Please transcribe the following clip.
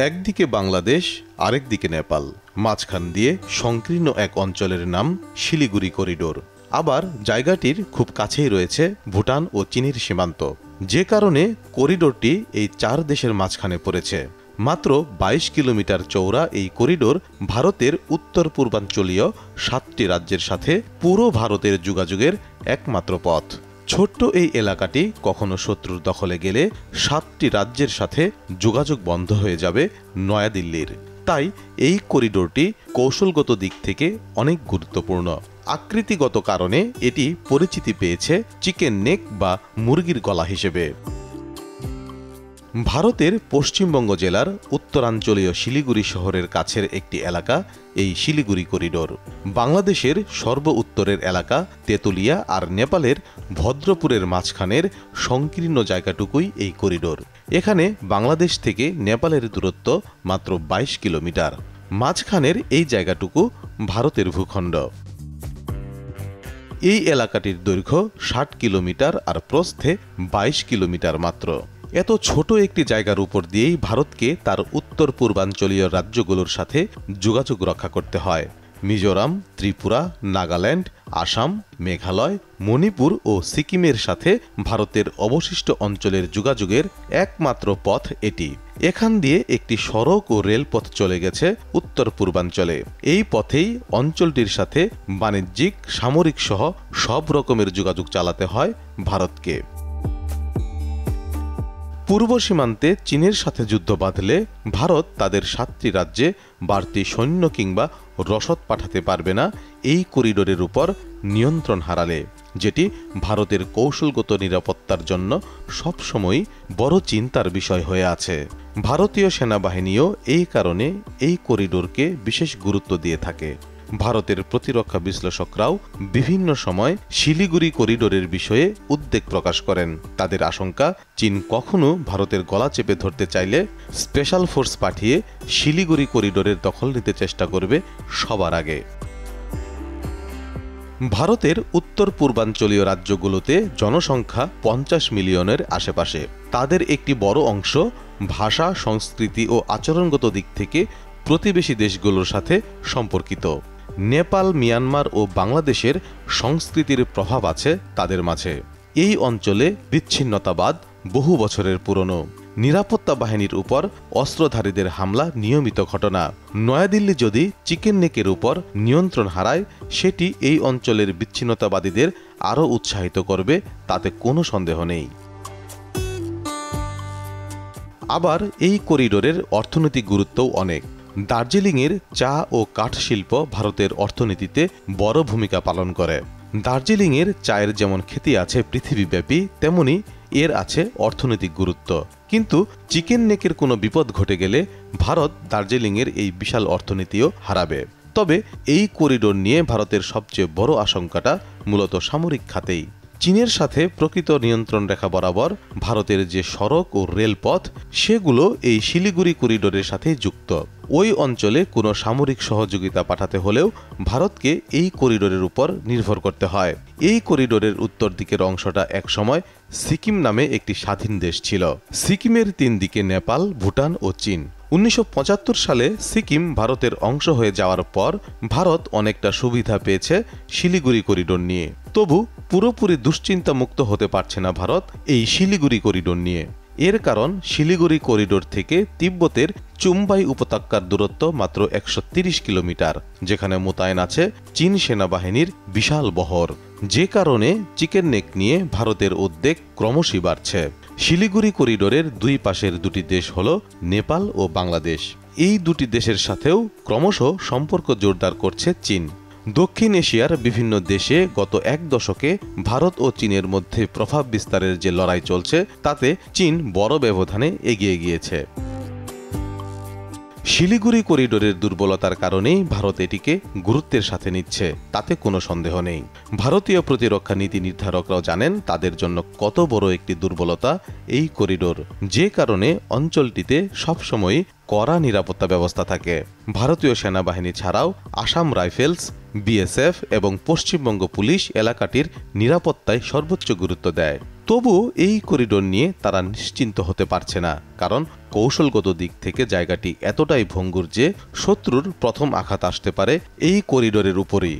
একদিকে বাংলাদেশ, আরেকদিকে নেপাল, মাঝখান দিয়ে সংকীর্ণ এক অঞ্চলের নাম শিলিগুড়ি করিডোর। আবার জায়গাটির খুব কাছেই রয়েছে ভুটান ও চীনের সীমান্ত, যে কারণে করিডোরটি এই 4 দেশের মাঝখানে পড়েছে। মাত্র 22 কিলোমিটার চওড়া এই করিডোর ভারতের উত্তর পূর্বাঞ্চলীয় 7টি রাজ্যের সাথে পুরো ভারতের যোগাযোগের একমাত্র পথ। ছোট্ট এই এলাকাটি কখনো শত্রুর দখলে গেলে 7টি রাজ্যের সাথে যোগাযোগ বন্ধ হয়ে যাবে নয়াদিল্লির। তাই এই করিডোরটি কৌশলগত দিক থেকে অনেক গুরুত্বপূর্ণ। আকৃতিগত কারণে এটি পরিচিতি পেয়েছে চিকেন নেক বা মুরগির গলা হিসেবে। ভারতের পশ্চিমবঙ্গ জেলার উত্তরাঞ্চলীয় শিলিগুড়ি শহরের কাছের একটি এলাকা এই শিলিগুড়ি করিডোর। বাংলাদেশের সর্ব উত্তরের এলাকা তেঁতুলিয়া আর নেপালের ভদ্রপুরের মাঝখানের সংকীর্ণ জায়গাটুকুই এই করিডোর। এখানে বাংলাদেশ থেকে নেপালের দূরত্ব মাত্র 22 কিলোমিটার। মাঝখানের এই জায়গাটুকু ভারতের ভূখণ্ড। এই এলাকাটির দৈর্ঘ্য 60 কিলোমিটার আর প্রস্থে 22 কিলোমিটার মাত্র। এত ছোট একটি জায়গার উপর দিয়েই ভারতকে তার উত্তর পূর্বাঞ্চলীয় রাজ্যগুলোর সাথে যোগাযোগ রক্ষা করতে হয়। মিজোরাম, ত্রিপুরা, নাগাল্যান্ড, আসাম, মেঘালয়, মণিপুর ও সিকিমের সাথে ভারতের অবশিষ্ট অঞ্চলের যোগাযোগের একমাত্র পথ এটি। এখান দিয়ে একটি সড়ক ও রেলপথ চলে গেছে উত্তর পূর্বাঞ্চলে। এই পথেই অঞ্চলটির সাথে বাণিজ্যিক, সামরিক সহ সব রকমের যোগাযোগ চালাতে হয় ভারতকে। পূর্ব সীমান্তে চীনের সাথে যুদ্ধ বাঁধলে ভারত তাদের 7টি রাজ্যে বাড়তি সৈন্য কিংবা রসদ পাঠাতে পারবে না এই করিডোরের উপর নিয়ন্ত্রণ হারালে, যেটি ভারতের কৌশলগত নিরাপত্তার জন্য সবসময় বড় চিন্তার বিষয় হয়ে আছে। ভারতীয় সেনাবাহিনীও এই কারণে এই করিডোরকে বিশেষ গুরুত্ব দিয়ে থাকে। ভারতের প্রতিরক্ষা বিশ্লেষকরাও বিভিন্ন সময় শিলিগুড়ি করিডোরের বিষয়ে উদ্বেগ প্রকাশ করেন। তাদের আশঙ্কা, চীন কখনো ভারতের গলা চেপে ধরতে চাইলে স্পেশাল ফোর্স পাঠিয়ে শিলিগুড়ি করিডোরের দখল নিতে চেষ্টা করবে সবার আগে। ভারতের উত্তর পূর্বাঞ্চলীয় রাজ্যগুলোতে জনসংখ্যা 50 মিলিয়নের আশেপাশে। তাদের একটি বড় অংশ ভাষা, সংস্কৃতি ও আচরণগত দিক থেকে প্রতিবেশী দেশগুলোর সাথে সম্পর্কিত। নেপাল, মিয়ানমার ও বাংলাদেশের সংস্কৃতির প্রভাব আছে তাদের মাঝে। এই অঞ্চলে বিচ্ছিন্নতাবাদ বহু বছরের পুরনো। নিরাপত্তা বাহিনীর উপর অস্ত্রধারীদের হামলা নিয়মিত ঘটনা। নয়াদিল্লি যদি চিকেন নেকের উপর নিয়ন্ত্রণ হারায়, সেটি এই অঞ্চলের বিচ্ছিন্নতাবাদীদের আরও উৎসাহিত করবে, তাতে কোনো সন্দেহ নেই। আবার এই করিডোরের অর্থনৈতিক গুরুত্বও অনেক। দার্জিলিংয়ের চা ও কাঠ শিল্প ভারতের অর্থনীতিতে বড় ভূমিকা পালন করে। দার্জিলিংয়ের চায়ের যেমন খ্যাতি আছে পৃথিবীব্যাপী, তেমনি এর আছে অর্থনৈতিক গুরুত্ব। কিন্তু চিকেন নেকের কোনো বিপদ ঘটে গেলে ভারত দার্জিলিংয়ের এই বিশাল অর্থনীতিও হারাবে। তবে এই করিডোর নিয়ে ভারতের সবচেয়ে বড় আশঙ্কাটা মূলত সামরিক খাতেই। চীনের সাথে প্রকৃত নিয়ন্ত্রণ রেখা বরাবর ভারতের যে সড়ক ও রেলপথ, সেগুলো এই শিলিগুড়ি করিডোরের সাথে যুক্ত। ওই অঞ্চলে কোনো সামরিক সহযোগিতা পাঠাতে হলেও ভারতকে এই করিডোরের উপর নির্ভর করতে হয়। এই করিডোরের উত্তর দিকের অংশটা একসময় সিকিম নামে একটি স্বাধীন দেশ ছিল। সিকিমের 3 দিকে নেপাল, ভুটান ও চীন। 1975 সালে সিকিম ভারতের অংশ হয়ে যাওয়ার পর ভারত অনেকটা সুবিধা পেয়েছে শিলিগুড়ি করিডোর নিয়ে। তবু পুরোপুরি দুশ্চিন্তা মুক্ত হতে পারছে না ভারত এই শিলিগুড়ি করিডোর নিয়ে। এর কারণ, শিলিগুড়ি করিডোর থেকে তিব্বতের চুম্বাই উপত্যকার দূরত্ব মাত্র 130 কিলোমিটার, যেখানে মোতায়েন আছে চীন সেনাবাহিনীর বিশাল বহর। যে কারণে চিকেন নেক নিয়ে ভারতের উদ্বেগ ক্রমশই বাড়ছে। শিলিগুড়ি করিডোরের 2 পাশের 2টি দেশ হল নেপাল ও বাংলাদেশ। এই 2টি দেশের সাথেও ক্রমশ সম্পর্ক জোরদার করছে চীন। দক্ষিণ এশিয়ার বিভিন্ন দেশে গত 1 দশকে ভারত ও চীনের মধ্যে প্রভাব বিস্তারের যে লড়াই চলছে, তাতে চীন বড় ব্যবধানে এগিয়ে গিয়েছে। শিলিগুড়ি করিডোরের দুর্বলতার কারণেই ভারত এটিকে গুরুত্বের সাথে নিচ্ছে, তাতে কোনো সন্দেহ নেই। ভারতীয় প্রতিরক্ষা নীতি নির্ধারকরাও জানেন তাদের জন্য কত বড় একটি দুর্বলতা এই করিডোর, যে কারণে অঞ্চলটিতে সবসময় কড়া নিরাপত্তা ব্যবস্থা থাকে। ভারতীয় সেনাবাহিনী ছাড়াও আসাম রাইফেলস, বিএসএফ এবং পশ্চিমবঙ্গ পুলিশ এলাকাটির নিরাপত্তায় সর্বোচ্চ গুরুত্ব দেয়। তবু এই করিডোর নিয়ে তারা নিশ্চিন্ত হতে পারছে না, কারণ কৌশলগত দিক থেকে জায়গাটি এতটাই ভঙ্গুর যে শত্রুর প্রথম আঘাত আসতে পারে এই করিডোরের উপরেই।